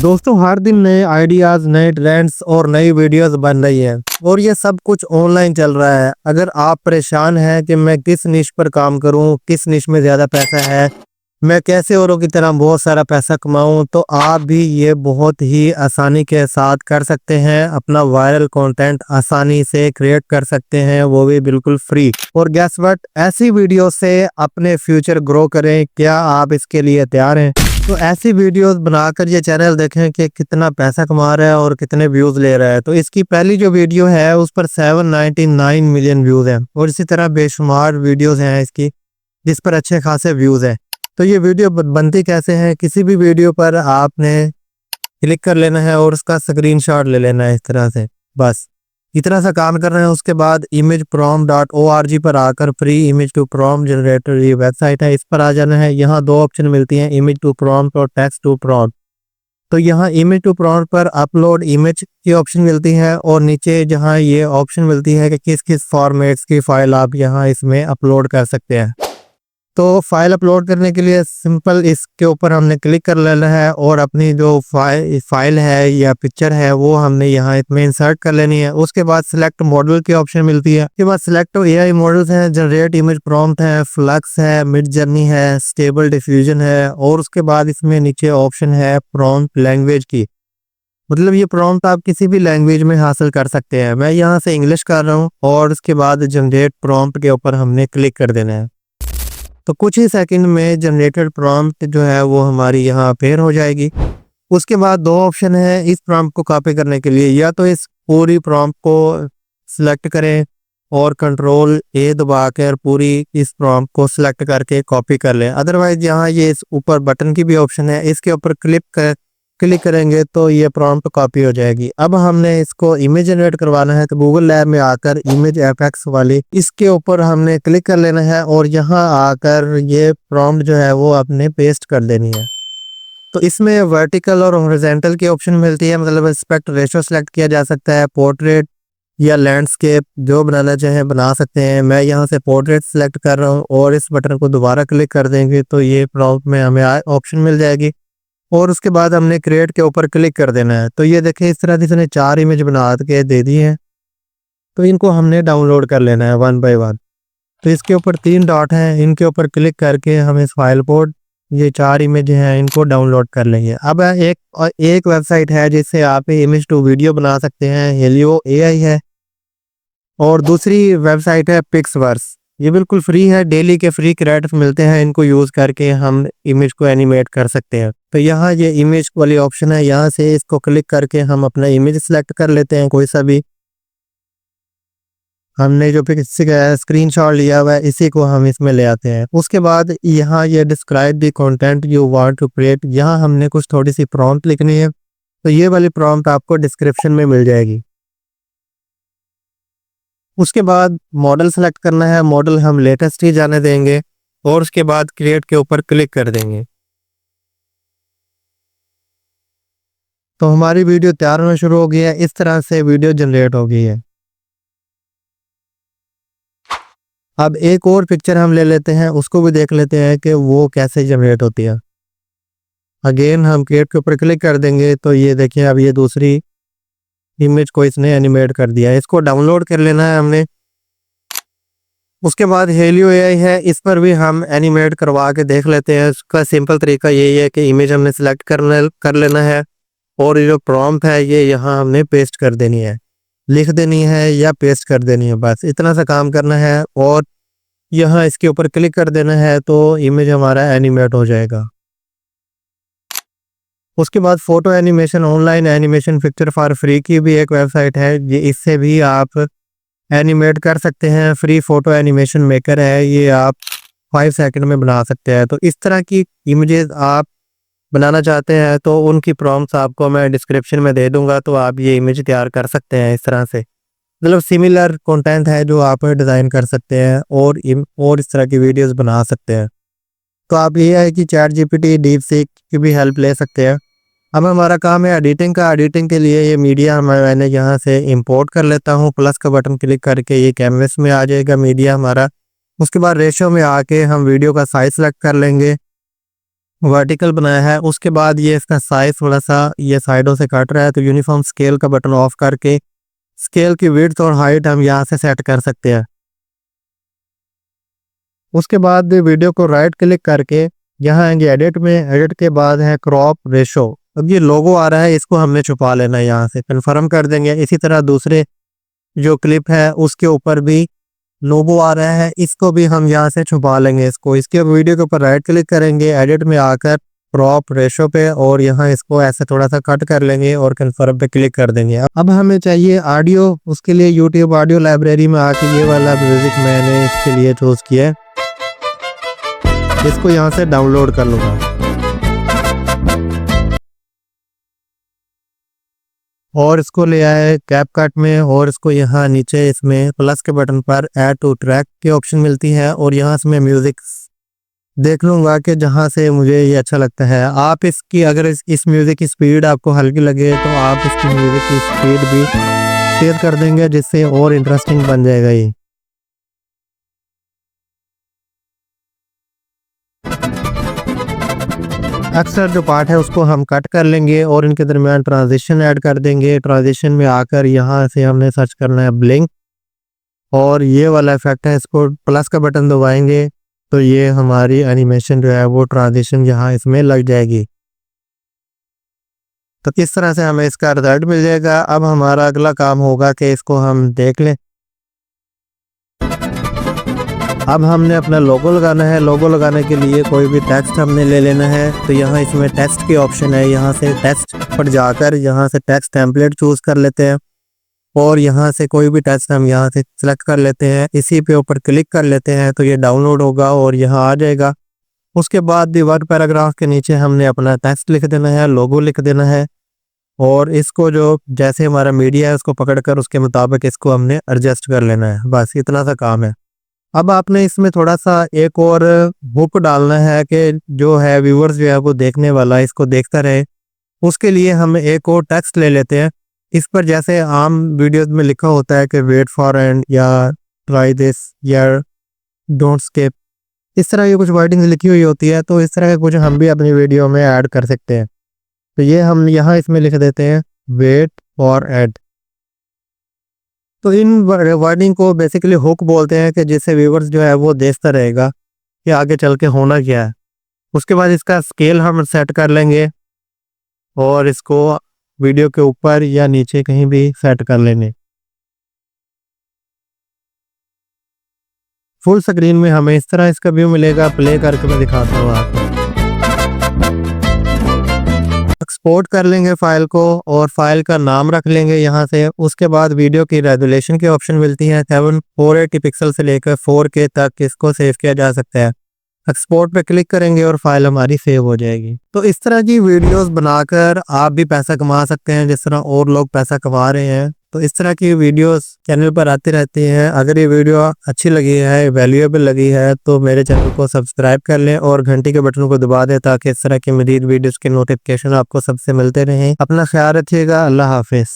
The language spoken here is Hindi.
दोस्तों हर दिन नए आइडियाज, नए ट्रेंड्स और नई वीडियोस बन रही है और ये सब कुछ ऑनलाइन चल रहा है। अगर आप परेशान हैं कि मैं किस निश पर काम करूं, किस निश में ज़्यादा पैसा है, मैं कैसे औरों की तरह बहुत सारा पैसा कमाऊं, तो आप भी ये बहुत ही आसानी के साथ कर सकते हैं। अपना वायरल कंटेंट आसानी से क्रिएट कर सकते हैं, वो भी बिल्कुल फ्री। और गैस व्हाट, ऐसी वीडियो से अपने फ्यूचर ग्रो करें। क्या आप इसके लिए तैयार हैं? तो ऐसी वीडियोस बनाकर ये चैनल देखें कि कितना पैसा कमा रहा है और कितने व्यूज ले रहा है। तो इसकी पहली जो वीडियो है उस पर 799 मिलियन व्यूज हैं और इसी तरह बेशुमार वीडियोस हैं इसकी जिस पर अच्छे खासे व्यूज हैं। तो ये वीडियो बनती कैसे है? किसी भी वीडियो पर आपने क्लिक कर लेना है और उसका स्क्रीनशॉट ले लेना है इस तरह से। बस इतना सा काम करना है। उसके बाद imageprom.org पर आकर free image to prompt generator ये वेबसाइट है, इस पर आ जाना है। यहाँ दो ऑप्शन मिलती हैं, इमेज टू प्रॉम्प्ट और टेक्स्ट टू प्रॉम्प्ट। तो यहाँ इमेज टू प्रॉम्प्ट पर अपलोड इमेज की ऑप्शन मिलती है और नीचे जहाँ ये ऑप्शन मिलती है कि किस किस फॉर्मेट्स की फाइल आप यहाँ इसमें अपलोड कर सकते हैं। तो फाइल अपलोड करने के लिए सिंपल इसके ऊपर हमने क्लिक कर लेना है और अपनी जो फाइल है या पिक्चर है वो हमने यहाँ इसमें इंसर्ट कर लेनी है। उसके बाद सिलेक्ट मॉडल की ऑप्शन मिलती है। उसके बाद सिलेक्ट एआई मॉडल्स हैं, जनरेट इमेज प्रॉम्प्ट है, फ्लक्स है, मिड जर्नी है, स्टेबल डिफ्यूजन है और उसके बाद इसमें नीचे ऑप्शन है प्रॉम्प्ट लैंग्वेज की। मतलब ये प्रॉम्प्ट आप किसी भी लैंग्वेज में हासिल कर सकते हैं। मैं यहाँ से इंग्लिश कर रहा हूँ और उसके बाद जनरेट प्रॉम्प्ट के ऊपर हमने क्लिक कर देना है। तो कुछ ही सेकंड में जनरेटेड प्रॉम्प्ट जो है वो हमारी यहाँ अपेयर हो जाएगी। उसके बाद दो ऑप्शन है इस प्रॉम्प्ट को कॉपी करने के लिए, या तो इस पूरी प्रॉम्प्ट को सिलेक्ट करें और कंट्रोल ए दबा कर पूरी इस प्रॉम्प्ट को सिलेक्ट करके कॉपी कर लें। अदरवाइज यहाँ ये इस ऊपर बटन की भी ऑप्शन है, इसके ऊपर क्लिक करेंगे तो ये प्रॉम्प्ट कॉपी हो जाएगी। अब हमने इसको इमेज जनरेट करवाना है तो गूगल लैब में आकर इमेज एफएक्स वाली इसके ऊपर हमने क्लिक कर लेना है और यहाँ आकर ये प्रॉम्प्ट जो है वो आपने पेस्ट कर देनी है। तो इसमें वर्टिकल और हॉरिजॉन्टल की ऑप्शन मिलती है, मतलब एस्पेक्ट रेशो सेलेक्ट किया जा सकता है। पोर्ट्रेट या लैंडस्केप जो बनाना चाहें बना सकते हैं। मैं यहाँ से पोर्ट्रेट सेलेक्ट कर रहा हूँ और इस बटन को दोबारा क्लिक कर देंगे तो ये प्रॉम्प्ट में हमें ऑप्शन मिल जाएगी और उसके बाद हमने क्रिएट के ऊपर क्लिक कर देना है। तो ये देखें इस तरह इसने 4 इमेज बना के दे दी है। तो इनको हमने डाउनलोड कर लेना है वन बाय वन। तो इसके ऊपर 3 डॉट हैं, इनके ऊपर क्लिक करके हम इस फाइल को ये 4 इमेज हैं इनको डाउनलोड कर लेंगे। अब एक वेबसाइट है जिससे आप इमेज टू वीडियो बना सकते हैं, हेलियो एआई है। और दूसरी वेबसाइट है पिक्सवर्स, ये बिल्कुल फ्री है। डेली के फ्री क्रेडिट्स मिलते हैं, इनको यूज करके हम इमेज को एनिमेट कर सकते हैं। तो यहाँ ये इमेज वाली ऑप्शन है, यहाँ से इसको क्लिक करके हम अपना इमेज सिलेक्ट कर लेते हैं कोई सा भी। हमने जो स्क्रीनशॉट लिया हुआ है इसी को हम इसमें ले आते हैं। उसके बाद यहाँ ये describe the content you want to create, यहाँ हमने कुछ थोड़ी सी प्रॉम्प्ट लिखनी है। तो ये वाली प्रॉम्प्ट आपको डिस्क्रिप्शन में मिल जाएगी। उसके बाद मॉडल सेलेक्ट करना है, मॉडल हम लेटेस्ट ही जाने देंगे और उसके बाद क्रिएट के ऊपर क्लिक कर देंगे। तो हमारी वीडियो तैयार होना शुरू हो गई है। इस तरह से वीडियो जनरेट हो गई है। अब एक और पिक्चर हम ले लेते हैं, उसको भी देख लेते हैं कि वो कैसे जनरेट होती है। अगेन हम क्रिएट के ऊपर क्लिक कर देंगे तो ये देखिए अब ये दूसरी इमेज को इसने एनिमेट कर दिया है। इसको डाउनलोड कर लेना है हमने। उसके बाद हेलियो एआई है, इस पर भी हम एनिमेट करवा के देख लेते हैं। उसका सिंपल तरीका यही है कि इमेज हमने सेलेक्ट कर लेना है और ये जो प्रॉम्प्ट है ये यहाँ हमने पेस्ट कर देनी है, लिख देनी है या पेस्ट कर देनी है। बस इतना सा काम करना है और यहाँ इसके ऊपर क्लिक कर देना है तो इमेज हमारा एनिमेट हो जाएगा। उसके बाद photo animation, online animation picture for free की भी एक वेबसाइट है, ये इससे भी आप एनिमेट कर सकते हैं। फ्री फोटो एनिमेशन मेकर है, ये आप 5 सेकंड में बना सकते हैं। तो इस तरह की इमेजेस आप बनाना चाहते हैं तो उनकी प्रॉम्प्ट्स आपको मैं डिस्क्रिप्शन में दे दूंगा, तो आप ये इमेज तैयार कर सकते हैं इस तरह से। मतलब सिमिलर कंटेंट है जो आप डिज़ाइन कर सकते हैं और इस तरह की वीडियोस बना सकते हैं। तो आप ये है कि चैट जीपीटी, डीपसीक की भी हेल्प ले सकते हैं। अब हमारा काम है एडिटिंग का। एडिटिंग के लिए ये मीडिया मैंने यहाँ से इंपोर्ट कर लेता हूँ। प्लस का बटन क्लिक करके ये कैनवस में आ जाएगा मीडिया हमारा। उसके बाद रेशो में आके हम वीडियो का साइज सेलेक्ट कर लेंगे वर्टिकल बनाया है। उसके बाद ये इसका साइज थोड़ा सा ये साइडों से कट रहा है, तो यूनिफॉर्म स्केल का बटन ऑफ करके स्केल की विड्थ और हाइट हम यहाँ से सेट कर सकते हैं। उसके बाद वीडियो को राइट क्लिक करके यहाँ आएंगे एडिट में, एडिट के बाद है क्रॉप रेशो। अब ये लोगो आ रहा है, इसको हमने छुपा लेना है, यहाँ से कन्फर्म कर देंगे। इसी तरह दूसरे जो क्लिप है उसके ऊपर भी लोगो आ रहा है, इसको भी हम यहाँ से छुपा लेंगे इसको। इसके वीडियो के ऊपर राइट क्लिक करेंगे, एडिट में आकर क्रॉप रेशो पे, और यहाँ इसको ऐसे थोड़ा सा कट कर लेंगे और कन्फर्म पे क्लिक कर देंगे। अब हमें चाहिए ऑडियो, उसके लिए यूट्यूब ऑडियो लाइब्रेरी में आके ये वाला म्यूजिक मैंने इसके लिए चूज किया है, इसको यहाँ से डाउनलोड कर लूंगा। और इसको ले आए कैपकट में, और इसको यहाँ नीचे इसमें प्लस के बटन पर ऐड टू ट्रैक की ऑप्शन मिलती है, और यहाँ से मैं म्यूजिक देख लूंगा कि जहाँ से मुझे ये अच्छा लगता है। आप इसकी अगर इस म्यूजिक की स्पीड आपको हल्की लगे तो आप इसकी म्यूजिक की स्पीड भी तेज कर देंगे, जिससे और इंटरेस्टिंग बन जाएगा ये। अक्सर जो पार्ट है उसको हम कट कर लेंगे और इनके दरमियान ट्रांजिशन ऐड कर देंगे। ट्रांजिशन में आकर यहाँ से हमने सर्च करना है ब्लिंक, और ये वाला इफेक्ट है, इसको प्लस का बटन दबाएंगे तो ये हमारी एनिमेशन जो है वो ट्रांजिशन यहाँ इसमें लग जाएगी। तो इस तरह से हमें इसका रिजल्ट मिल जाएगा। अब हमारा अगला काम होगा कि इसको हम देख लें। अब हमने अपना लोगो लगाना है। लोगो लगाने के लिए कोई भी टेक्स्ट हमने ले लेना है, तो यहाँ इसमें टेक्स्ट की ऑप्शन है, यहाँ से टेक्स्ट पर जाकर यहाँ से टेक्स्ट टेम्पलेट चूज कर लेते हैं, और यहाँ से कोई भी टेक्स्ट हम यहाँ से सिलेक्ट कर लेते हैं, इसी पे ऊपर क्लिक कर लेते हैं तो ये डाउनलोड होगा और यहाँ आ जाएगा। उसके बाद दी वर्ड पैराग्राफ के नीचे हमने अपना टेक्स्ट लिख देना है, लोगो लिख देना है, और इसको जो जैसे हमारा मीडिया है उसको पकड़कर उसके मुताबिक इसको हमने एडजस्ट कर लेना है। बस इतना सा काम है। अब आपने इसमें थोड़ा सा एक और हुक डालना है कि जो है व्यूअर्स जो है वो देखने वाला इसको देखता रहे। उसके लिए हम एक और टेक्स्ट ले लेते हैं। इस पर जैसे आम वीडियोस में लिखा होता है कि वेट फॉर एंड या ट्राई दिस या डोंट स्किप, इस तरह की कुछ वर्डिंग लिखी हुई होती है, तो इस तरह का कुछ हम भी अपनी वीडियो में ऐड कर सकते हैं। तो ये हम यहाँ इसमें लिख देते हैं वेट फॉर एड। तो इन वर्डिंग को बेसिकली हुक बोलते हैं कि जिससे व्यूअर्स जो है वो देखता रहेगा कि आगे चल के होना क्या है। उसके बाद इसका स्केल हम सेट कर लेंगे और इसको वीडियो के ऊपर या नीचे कहीं भी सेट कर लेंगे। फुल स्क्रीन में हमें इस तरह इसका व्यू मिलेगा। प्ले करके मैं दिखाता हूँ आपको। एक्सपोर्ट कर लेंगे फाइल को और फाइल का नाम रख लेंगे यहाँ से। उसके बाद वीडियो की रेजोल्यूशन की ऑप्शन मिलती है। 740 पिक्सल से लेकर 4K तक इसको सेव किया जा सकता है। एक्सपोर्ट पे क्लिक करेंगे और फाइल हमारी सेव हो जाएगी। तो इस तरह की वीडियोस बनाकर आप भी पैसा कमा सकते हैं, जिस तरह और लोग पैसा कमा रहे हैं। तो इस तरह की वीडियोस चैनल पर आती रहती हैं। अगर ये वीडियो अच्छी लगी है, वैल्यूएबल लगी है, तो मेरे चैनल को सब्सक्राइब कर लें और घंटी के बटन को दबा दें ताकि इस तरह की मजीद वीडियोस के नोटिफिकेशन आपको सबसे मिलते रहें। अपना ख्याल रखिएगा। अल्लाह हाफिज।